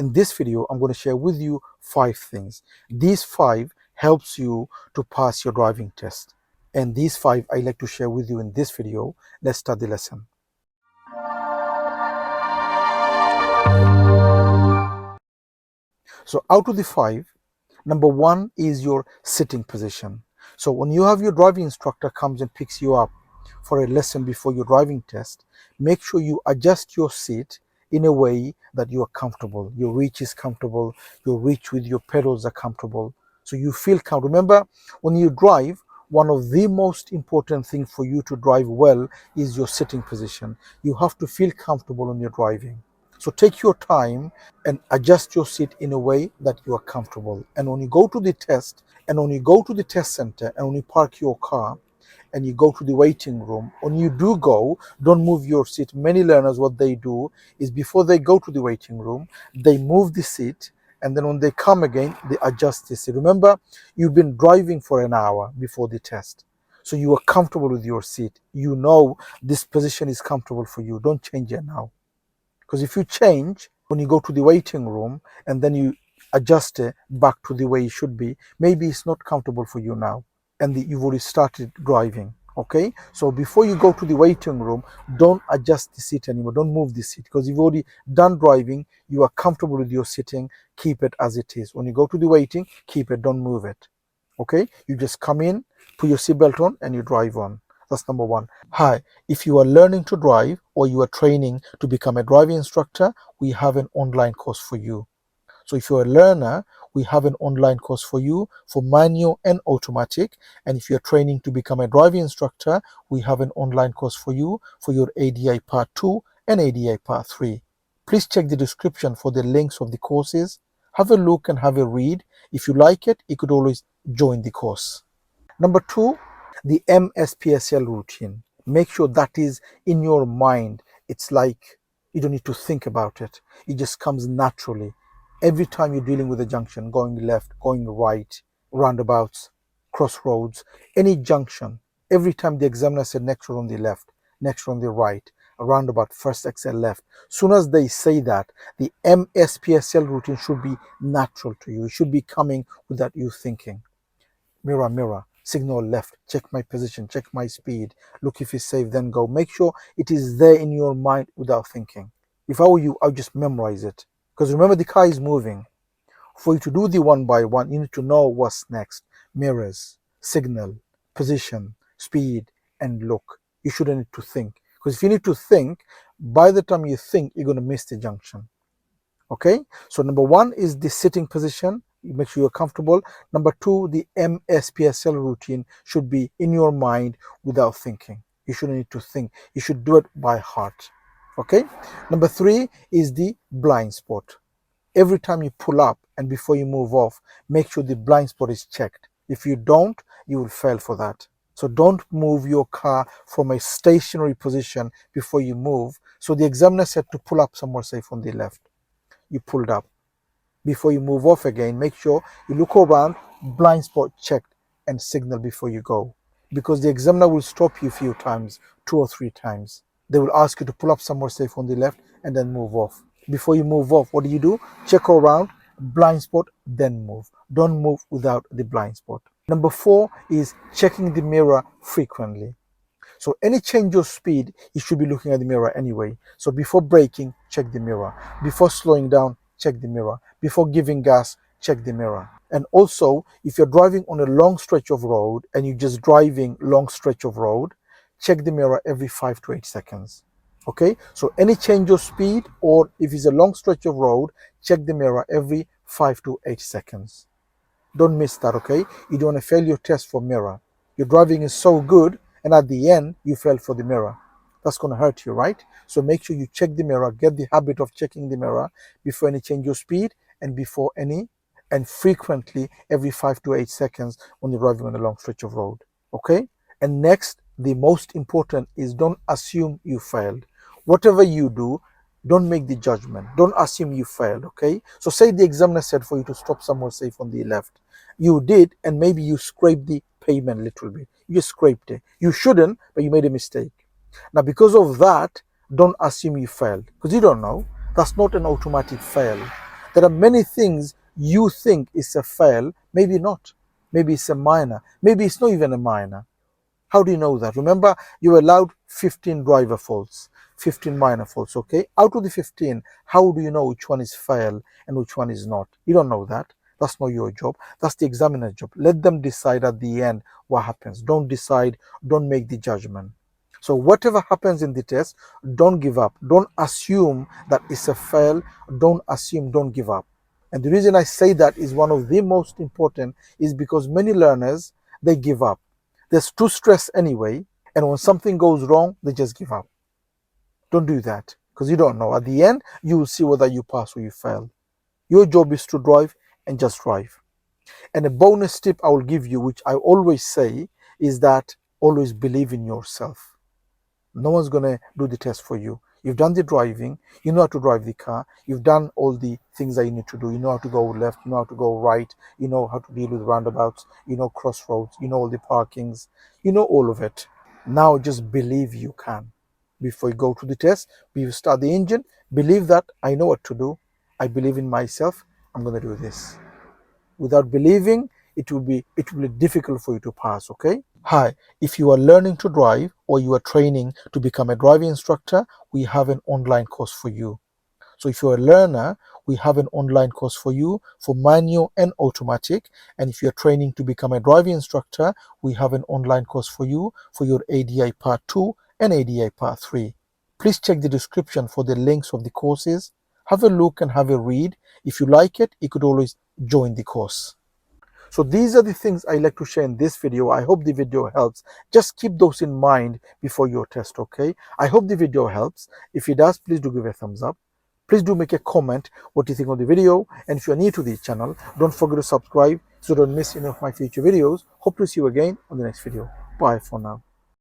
In this video, I'm going to share with you 5 things. These 5 helps you to pass your driving test. And these 5 I like to share with you in this video. Let's start the lesson. So out of the 5, number 1 is your sitting position. So when you have your driving instructor comes and picks you up for a lesson before your driving test, make sure you adjust your seat in a way that you are comfortable. Your reach is comfortable. Your reach with your pedals are comfortable. So you feel comfortable. Remember, when you drive, one of the most important things for you to drive well is your sitting position. You have to feel comfortable when you're driving. So take your time and adjust your seat in a way that you are comfortable. And when you go to the test, and when you go to the test center, and when you park your car, and you go to the waiting room, when you do go, don't move your seat. Many learners, what they do is before they go to the waiting room, they move the seat, and then when they come again, they adjust the seat. Remember, you've been driving for an hour before the test. So you are comfortable with your seat. You know this position is comfortable for you. Don't change it now. Because if you change, when you go to the waiting room, and then you adjust it back to the way it should be, maybe it's not comfortable for you now. And you've already started driving, okay? So before you go to the waiting room, don't adjust the seat anymore. Don't move the seat, because you've already done driving. You are comfortable with your sitting. Keep it as it is. When you go to the waiting, keep it. Don't move it, okay? You just come in, put your seatbelt on, and you drive on. That's number 1. Hi, if you are learning to drive or you are training to become a driving instructor, we have an online course for you. So if you're a learner, we have an online course for you for manual and automatic. And if you're training to become a driving instructor, we have an online course for you for your ADI Part 2 and ADI Part 3. Please check the description for the links of the courses. Have a look and have a read. If you like it, you could always join the course. Number 2, the MSPSL routine. Make sure that is in your mind. It's like you don't need to think about it. It just comes naturally. Every time you're dealing with a junction, going left, going right, roundabouts, crossroads, any junction, every time the examiner said next road on the left, next road on the right, a roundabout, first exit left, soon as they say that, the MSPSL routine should be natural to you. It should be coming without you thinking. Mirror, mirror, signal left, check my position, check my speed, look if it's safe, then go. Make sure it is there in your mind without thinking. If I were you, I would just memorize it. Because remember, the car is moving. For you to do the one by one, you need to know what's next. Mirrors, signal, position, speed, and look. You shouldn't need to think. Because if you need to think, by the time you think, you're going to miss the junction. Okay? So number 1 is the sitting position. You make sure you're comfortable. Number 2, the MSPSL routine should be in your mind without thinking. You shouldn't need to think. You should do it by heart. Okay? Number 3 is the blind spot. Every time you pull up and before you move off, make sure the blind spot is checked. If you don't, you will fail for that. So don't move your car from a stationary position before you move. So the examiner said to pull up somewhere safe on the left. You pulled up. Before you move off again, make sure you look around, blind spot checked, and signal before you go. Because the examiner will stop you a few times, 2 or 3 times. They will ask you to pull up somewhere safe on the left and then move off. Before you move off, what do? Check around, blind spot, then move. Don't move without the blind spot. Number 4 is checking the mirror frequently. So any change of speed, you should be looking at the mirror anyway. So before braking, check the mirror. Before slowing down, check the mirror. Before giving gas, check the mirror. And also, if you're driving on a long stretch of road and you're just driving long stretch of road, check the mirror every 5 to 8 seconds. Okay, so any change of speed, or if it's a long stretch of road, check the mirror every 5 to 8 seconds. Don't miss that, okay? You don't want to fail your test for mirror. Your driving is so good, and at the end, you fail for the mirror. That's going to hurt you, right? So make sure you check the mirror, get the habit of checking the mirror before any change of speed and before any, and frequently every 5 to 8 seconds when you're driving on a long stretch of road, okay? And next, the most important is don't assume you failed. Whatever you do, don't make the judgment. Don't assume you failed, okay? So say the examiner said for you to stop somewhere safe on the left. You did, and maybe you scraped the pavement a little bit. You just scraped it. You shouldn't, but you made a mistake. Now, because of that, don't assume you failed, because you don't know. That's not an automatic fail. There are many things you think is a fail, maybe not. Maybe it's a minor. Maybe it's not even a minor. How do you know that? Remember, you allowed 15 driver faults, 15 minor faults, okay? Out of the 15, how do you know which one is fail and which one is not? You don't know that. That's not your job. That's the examiner's job. Let them decide at the end what happens. Don't decide, don't make the judgment. So whatever happens in the test, don't give up. Don't assume that it's a fail. Don't assume, don't give up. And the reason I say that is one of the most important is because many learners, they give up. There's too stress anyway, and when something goes wrong, they just give up. Don't do that because you don't know. At the end, you will see whether you pass or you fail. Your job is to drive and just drive. And a bonus tip I will give you, which I always say, is that always believe in yourself. No one's going to do the test for you. You've done the driving, you know how to drive the car, you've done all the things that you need to do. You know how to go left, you know how to go right, you know how to deal with roundabouts, you know crossroads, you know all the parkings, you know all of it. Now just believe you can. Before you go to the test, before you start the engine, believe that I know what to do. I believe in myself. I'm going to do this. Without believing, it will be difficult for you to pass, okay? Hi, if you are learning to drive or you are training to become a driving instructor, we have an online course for you. So if you're a learner, we have an online course for you for manual and automatic. And if you're training to become a driving instructor, we have an online course for you for your ADI Part 2 and ADI Part 3. Please check the description for the links of the courses. Have a look and have a read. If you like it, you could always join the course. So these are the things I like to share in this video. I hope the video helps. Just keep those in mind before your test, okay? I hope the video helps. If it does, please do give a thumbs up. Please do make a comment what you think of the video. And if you're new to the channel, don't forget to subscribe so don't miss any of my future videos. Hope to see you again on the next video. Bye for now.